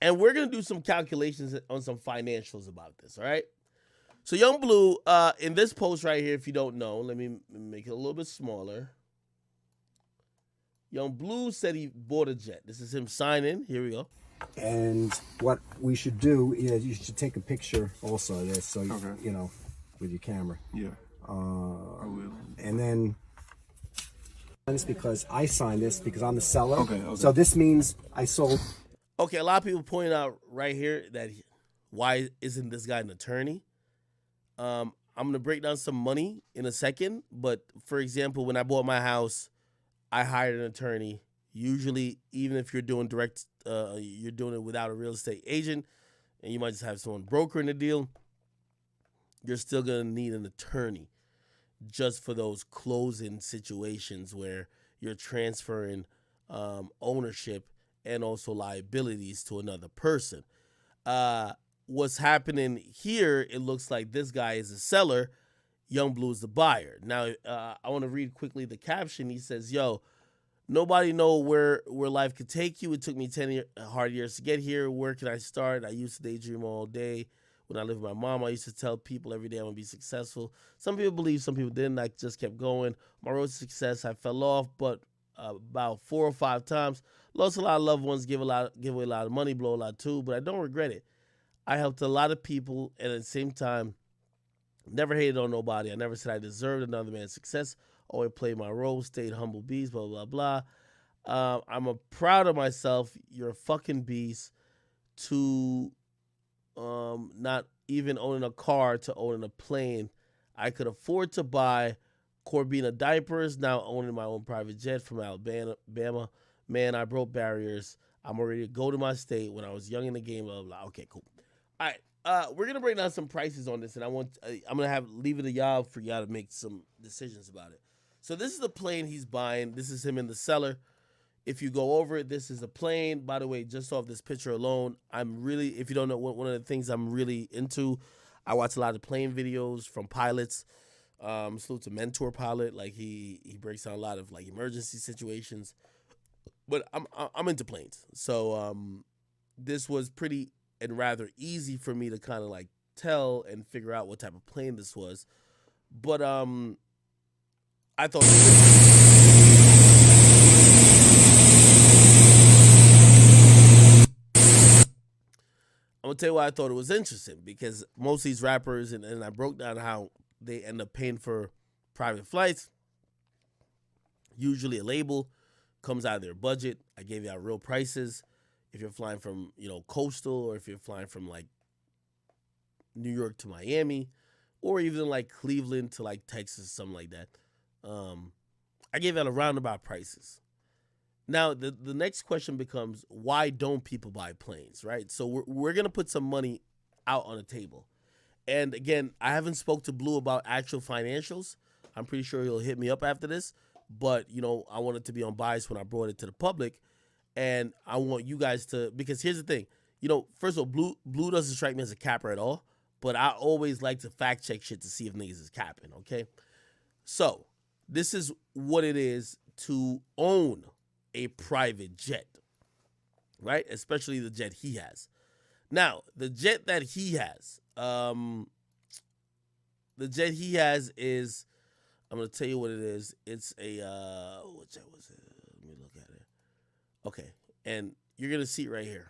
And we're going to do some calculations on some financials about this, all right? So Young Blue, in this post right here, if you don't know, let me make it a little bit smaller. Young Blue said he bought a jet. This is him signing. Here we go. And what we should do is you should take a picture also of this, so Okay. you know, with your camera. Yeah. I will. And then this because I signed this because I'm the seller. Okay. So this means I sold. Okay, a lot of people point out right here that why isn't this guy an attorney? I'm gonna break down some money in a second, but for example, when I bought my house, I hired an attorney. Usually, even if you're doing direct, you're doing it without a real estate agent, and you might just have someone brokering the deal, you're still gonna need an attorney just for those closing situations where you're transferring ownership and also liabilities to another person. What's happening here, it looks like this guy is a seller, Young Blue is the buyer. Now, I want to read quickly the caption. He says, yo, nobody know where life could take you. It took me 10 hard years to get here. Where can I start? I used to daydream all day. When I lived with my mom, I used to tell people every day I'm going to be successful. Some people believe, some people didn't. I just kept going. My road to success, I fell off, but about 4 or 5 times. Lost a lot of loved ones, give away a lot of money, blow a lot too, but I don't regret it. I helped a lot of people, and at the same time, never hated on nobody. I never said I deserved another man's success. Always played my role, stayed humble beast, blah, blah, blah. I'm proud of myself. You're a fucking beast. To not even owning a car to owning a plane. I could afford to buy Corbina diapers, now owning my own private jet from Alabama. Man, I broke barriers. I'm ready to go to my state when I was young in the game, blah, blah, blah. Okay, cool. All right, we're gonna break down some prices on this, and I'm gonna leave it to y'all for y'all to make some decisions about it. So this is the plane he's buying. This is him in the cellar. If you go over it, this is a plane. By the way, just off this picture alone, if you don't know, one of the things I'm really into, I watch a lot of plane videos from pilots. Salute to Mentor Pilot, like he breaks down a lot of like emergency situations. But I'm into planes, so this was pretty and rather easy for me to kind of like tell and figure out what type of plane this was. But I thought I'm gonna tell you why I thought it was interesting, because most of these rappers, and I broke down how they end up paying for private flights. Usually a label comes out of their budget. I gave you out real prices. If you're flying from, coastal, or if you're flying from like New York to Miami, or even like Cleveland to like Texas, something like that. I gave out a roundabout prices. Now, the next question becomes, why don't people buy planes, right? So we're going to put some money out on the table. And again, I haven't spoke to Blue about actual financials. I'm pretty sure he'll hit me up after this. But, I wanted to be unbiased when I brought it to the public. And I want you guys to, because here's the thing. First of all, Blue doesn't strike me as a capper at all. But I always like to fact check shit to see if niggas is capping, okay? So, this is what it is to own a private jet, right? Especially the jet he has. Now, the jet that he has, is, I'm going to tell you what it is. It's a, what jet was it? Let me look at it. Okay, and you're going to see it right here.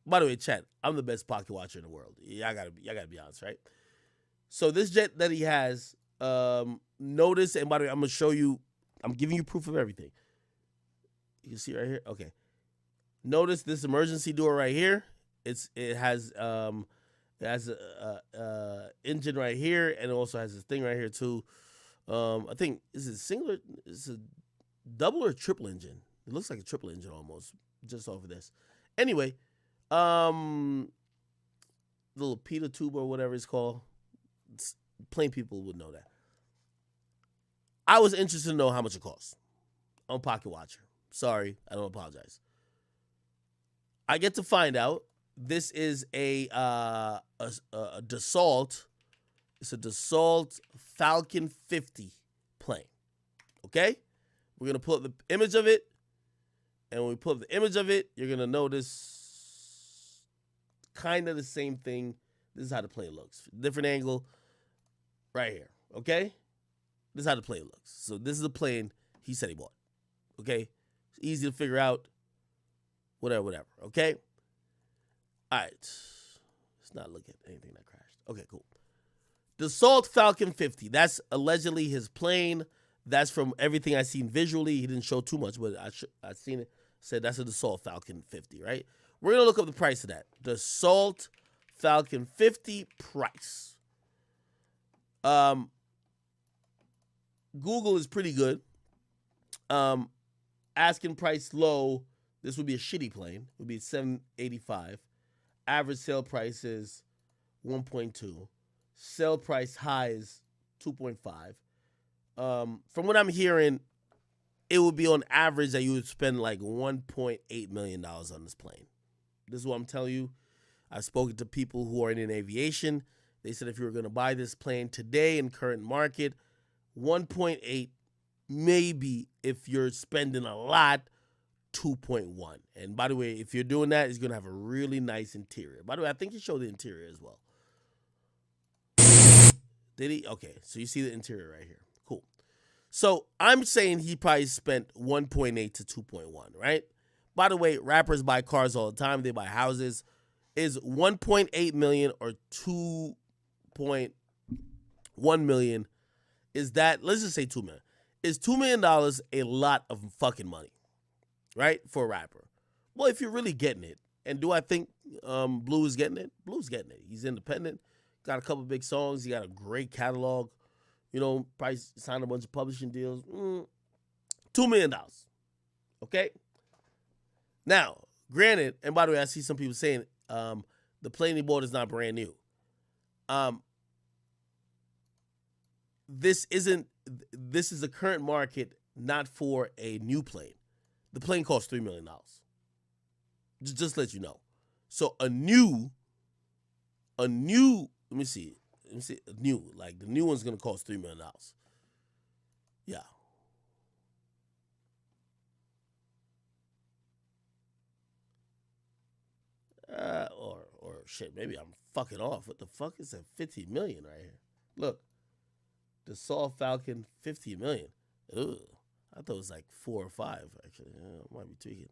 By the way, chat, I'm the best pocket watcher in the world. Yeah, I gotta be honest, right? So this jet that he has, notice, and by the way, I'm going to show you, I'm giving you proof of everything. You can see right here. Okay. Notice this emergency door right here. It has a engine right here, and it also has this thing right here too. I think is it singular? Is it double or triple engine? It looks like a triple engine almost, just off of this. Anyway, little pita tube or whatever it's called. Plain people would know that. I was interested to know how much it costs. I'm a pocket watcher. Sorry, I don't apologize. I get to find out this is a Dassault. It's a Dassault Falcon 50 plane. Okay? We're going to pull up the image of it. And when we pull up the image of it, you're going to notice kind of the same thing. This is how the plane looks. Different angle right here, okay? This is how the plane looks. So this is the plane he said he bought, okay? It's easy to figure out, whatever, okay? All right. Let's not look at anything that crashed. Okay, cool. Dassault Falcon 50. That's allegedly his plane. That's from everything I've seen visually. He didn't show too much, but I seen it. Said that's a Dassault Falcon 50, right? We're going to look up the price of that. Dassault Falcon 50 price. Google is pretty good. Asking price low. This would be a shitty plane. It would be $785. Average sale price is 1.2. Sale price high is 2.5. From what I'm hearing, it would be on average that you would spend like $1.8 million on this plane. This is what I'm telling you. I've spoken to people who are in aviation. They said if you were going to buy this plane today in current market, 1.8, maybe if you're spending a lot, 2.1. And by the way, if you're doing that, it's going to have a really nice interior. By the way, I think he showed the interior as well. Did he? Okay, so you see the interior right here. Cool. So I'm saying he probably spent 1.8 to 2.1, right? By the way, rappers buy cars all the time. They buy houses. Is 1.8 million or 2.1 million? Is that, let's just say 2 million. Is $2 million a lot of fucking money, right? For a rapper. Well, if you're really getting it, and do I think Bleu is getting it? Blue's getting it. He's independent. Got a couple big songs. He got a great catalog. You know, probably signed a bunch of publishing deals. $2 million. Okay? Now, granted, and by the way, I see some people saying the plane he bought is not brand new. This is a current market, not for a new plane. The plane costs $3 million. Just to let you know. So a new, let me see, new, like the new one's gonna cost $3 million. Yeah. Or shit, maybe I'm fucking off. What the fuck is that? 50 million right here. Look, Dassault Falcon 50 million. Ugh, I thought it was like 4 or 5 actually. I might be tweaking.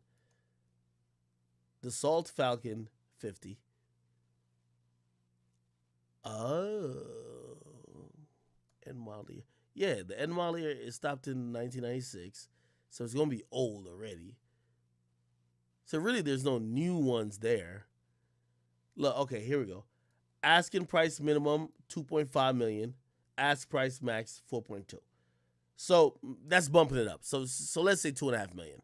Dassault Falcon 50. Oh, end model year. Yeah, the end model year is stopped in 1996, so it's gonna be old already. So really, there's no new ones there. Look, okay, here we go. Asking price minimum 2.5 million. Ask price max 4.2. So that's bumping it up. So let's say 2.5 million.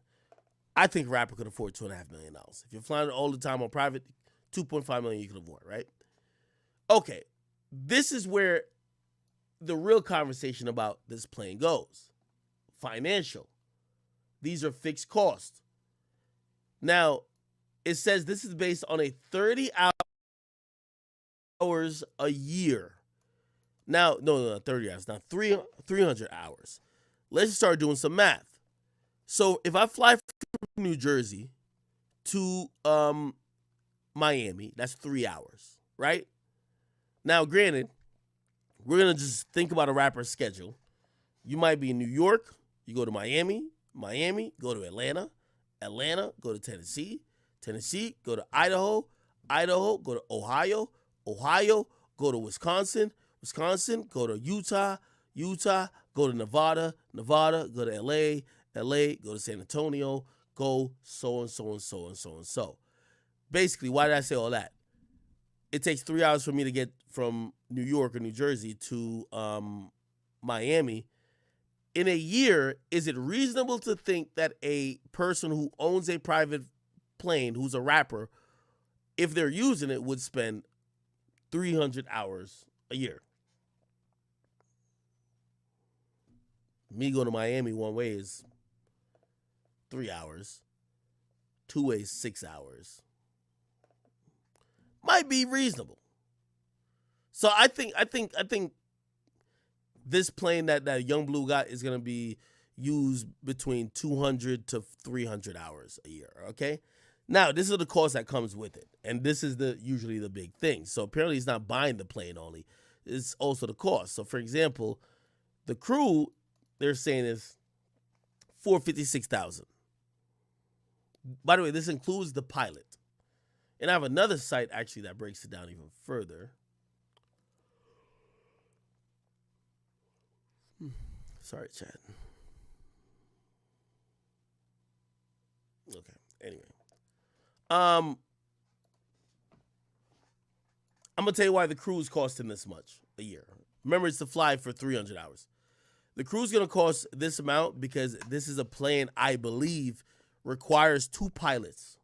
I think a rapper could afford $2.5 million. If you're flying all the time on private, 2.5 million you can afford, right? Okay, this is where the real conversation about this plane goes. Financial. These are fixed costs. Now, it says this is based on a 30 hours a year. Now, no, 30 hours, not 300 hours. Let's start doing some math. So if I fly from New Jersey to Miami, that's 3 hours, right? Now, granted, we're going to just think about a rapper's schedule. You might be in New York, you go to Miami, go to Atlanta, go to Tennessee, go to Idaho, go to Ohio, go to Wisconsin, go to Utah, go to Nevada, go to LA, go to San Antonio, go so and so and so and so and so. Basically, why did I say all that? It takes 3 hours for me to get from New York or New Jersey to Miami. In a year, is it reasonable to think that a person who owns a private plane, who's a rapper, if they're using it, would spend 300 hours a year? Me going to Miami one way is 3 hours. 2 ways, 6 hours. Might be reasonable. So I think this plane that Young Bleu got is gonna be used between 200 to 300 hours a year. Okay. Now, this is the cost that comes with it, and this is usually the big thing. So apparently, he's not buying the plane only; it's also the cost. So, for example, the crew they're saying is $456,000. By the way, this includes the pilot. And I have another site actually that breaks it down even further. Sorry, chat. Okay. Anyway, I'm gonna tell you why the crew is costing this much a year. Remember, it's to fly for 300 hours. The crew's gonna cost this amount because this is a plane I believe requires 2 pilots.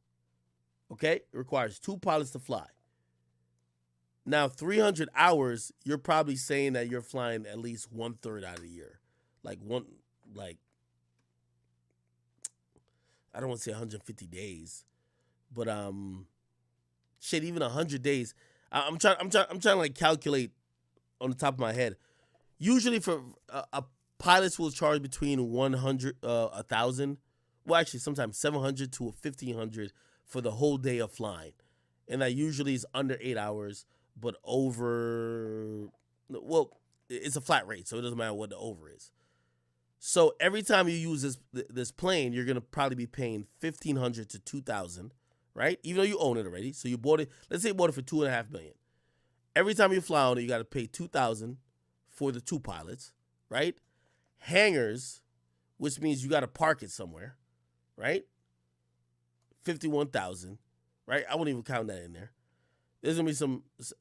Okay? It requires 2 pilots to fly. Now, 300 hours, you're probably saying that you're flying at least 1/3 out of the year. I don't want to say 150 days, but shit, even 100 days. I'm trying to like calculate on the top of my head. Usually for pilots will charge between 1,000, well actually sometimes 700 to 1,500 for the whole day of flying. And that usually is under 8 hours, but over, well, it's a flat rate, so it doesn't matter what the over is. So every time you use this plane, you're gonna probably be paying $1,500 to $2,000, right? Even though you own it already. So you bought it. Let's say you bought it for $2.5 million. Every time you fly on it, you got to pay $2,000 for the 2 pilots, right? Hangars, which means you got to park it somewhere, right? $51,000, right? I wouldn't even count that in there. There's gonna be some. It's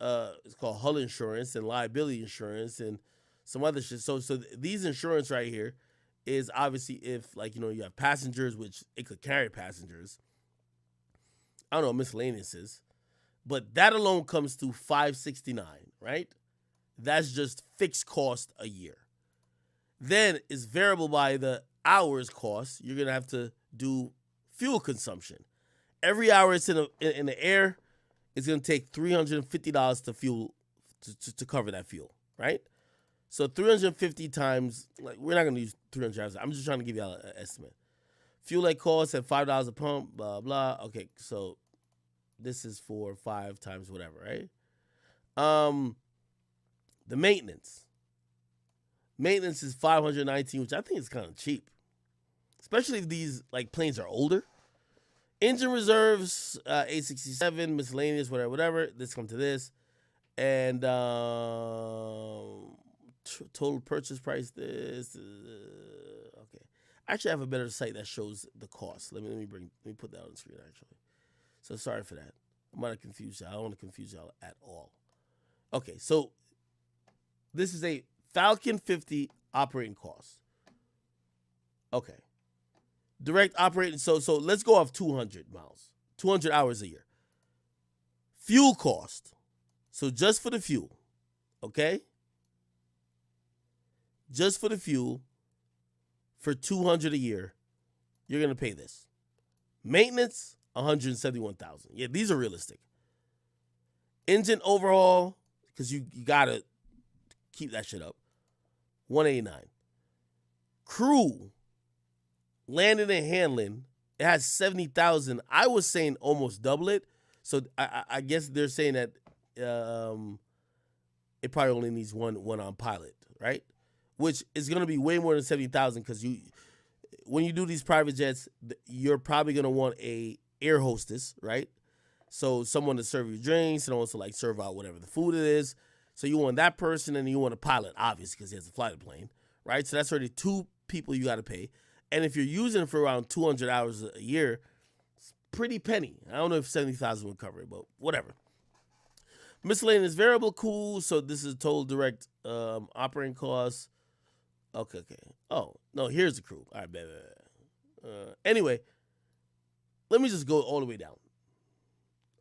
called hull insurance and liability insurance and some other shit. So these insurance right here is obviously if you have passengers, which it could carry passengers. I don't know what miscellaneous is, but that alone comes to $569, right? That's just fixed cost a year. Then it's variable by the hours cost. You're gonna have to do fuel consumption. Every hour it's in the air, it's gonna take $350 to fuel to cover that fuel, right? So 350 times, we're not gonna use 300 hours. I'm just trying to give you all an estimate. Fuel like costs at $5 a pump, blah blah. Okay, so this is for 5 times whatever, right? The maintenance is $519, which I think is kind of cheap, especially if these planes are older. Engine reserves, 867, miscellaneous, whatever. Let's come to this, and total purchase price. This okay. Actually, I have a better site that shows the cost. Let me put that on the screen actually. So sorry for that. I might have confused y'all. I don't want to confuse y'all at all. Okay, so this is a Falcon 50 operating cost. Okay. Direct operating, so let's go off 200 miles, 200 hours a year. Fuel cost, so just for the fuel, okay? Just for the fuel, for 200 a year, you're gonna pay this. Maintenance, 171,000. Yeah, these are realistic. Engine overhaul, because you gotta keep that shit up, 189. Crew, landing and handling, it has 70,000. I was saying almost double it. So I guess they're saying that it probably only needs one on pilot, right? Which is going to be way more than 70,000 because when you do these private jets, you're probably going to want a air hostess, right? So someone to serve you drinks and also serve out whatever the food it is. So you want that person and you want a pilot, obviously, because he has to fly the plane, right? So that's already 2 people you got to pay. And if you're using it for around 200 hours a year, it's pretty penny. I don't know if 70,000 would cover it, but whatever. Miscellaneous variable, cool. So this is total direct operating costs. Okay. Oh, no, here's the crew. All right, bad. Anyway, let me just go all the way down.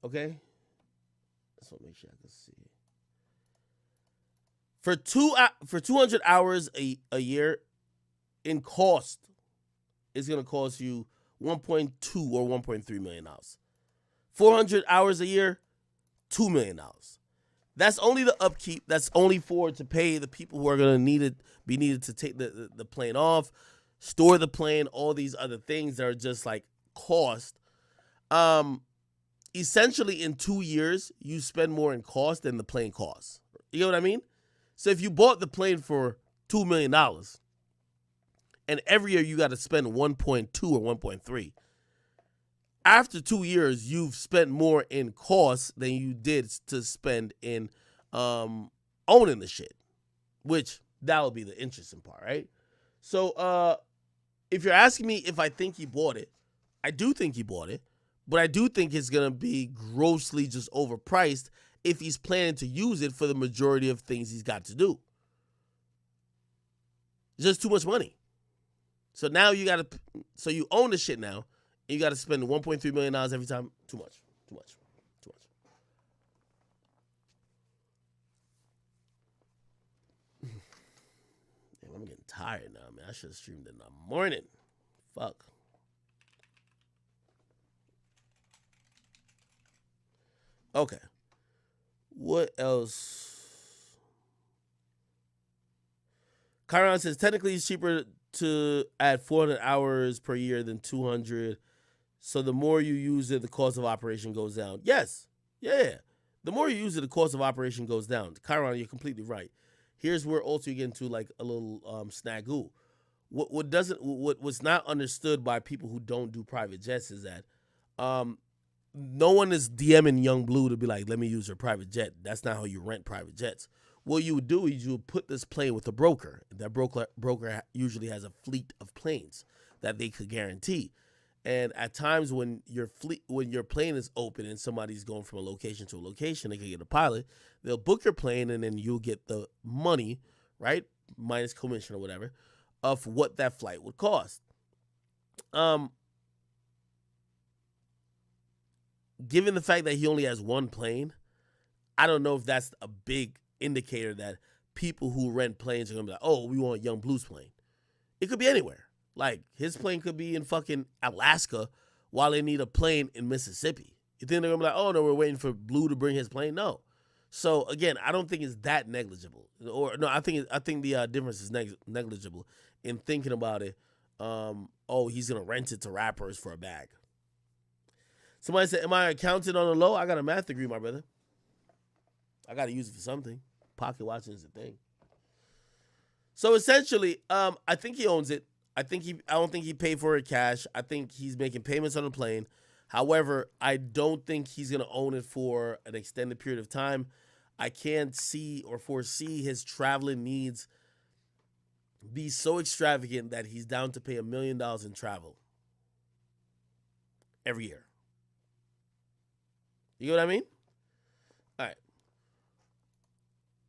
Okay? Just want to make sure I can see. For 200 hours a year in cost, it's going to cost you $1.2 or $1.3 million. 400 hours a year, $2 million. That's only the upkeep. That's only to pay the people who are going to be needed to take the plane off, store the plane, all these other things that are just cost. Um, essentially, in 2 years, you spend more in cost than the plane costs. You know what I mean? So if you bought the plane for $2 million, and every year you got to spend 1.2 or 1.3, after 2 years, you've spent more in costs than you did to spend in owning the shit, which that would be the interesting part, right? So if you're asking me if I think he bought it, I do think he bought it, but I do think it's going to be grossly just overpriced if he's planning to use it for the majority of things he's got to do. It's just too much money. So now you own the shit now, and you got to spend $1.3 million every time. Too much. Damn, I'm getting tired now, man. I should have streamed in the morning. Fuck. Okay. What else? Chiron says technically it's cheaper to add 400 hours per year than 200. So the more you use it, the cost of operation goes down. Yes. Yeah. The more you use it, the cost of operation goes down. Chiron, you're completely right. Here's where also you get into like a little snagu. What's not understood by people who don't do private jets is that no one is DMing Young Blue to be like, let me use your private jet. That's not how you rent private jets. What you would do is you would put this plane with a broker. That broker usually has a fleet of planes that they could guarantee. And at times when your plane is open and somebody's going from a location to a location, they can get a pilot. They'll book your plane and then you'll get the money, right, minus commission or whatever, of what that flight would cost. Given the fact that he only has one plane, I don't know if that's a big indicator that people who rent planes are gonna be like, oh, we want Young Blue's plane. It could be anywhere. Like, his plane could be in fucking Alaska while they need a plane in Mississippi. You think they're gonna be like, oh no, we're waiting for Blue to bring his plane? No. So again, I don't think it's that negligible. Or no, I think the difference is negligible in thinking about it. Oh, he's gonna rent it to rappers for a bag. Somebody said, am I accountant on the low? I got a math degree, my brother. I got to use it for something. Pocket watching is a thing. So essentially, I think he owns it. I don't think he paid for it cash. I think he's making payments on the plane. However, I don't think he's going to own it for an extended period of time. I can't see or foresee his traveling needs be so extravagant that he's down to pay $1 million in travel every year. You know what I mean? All right.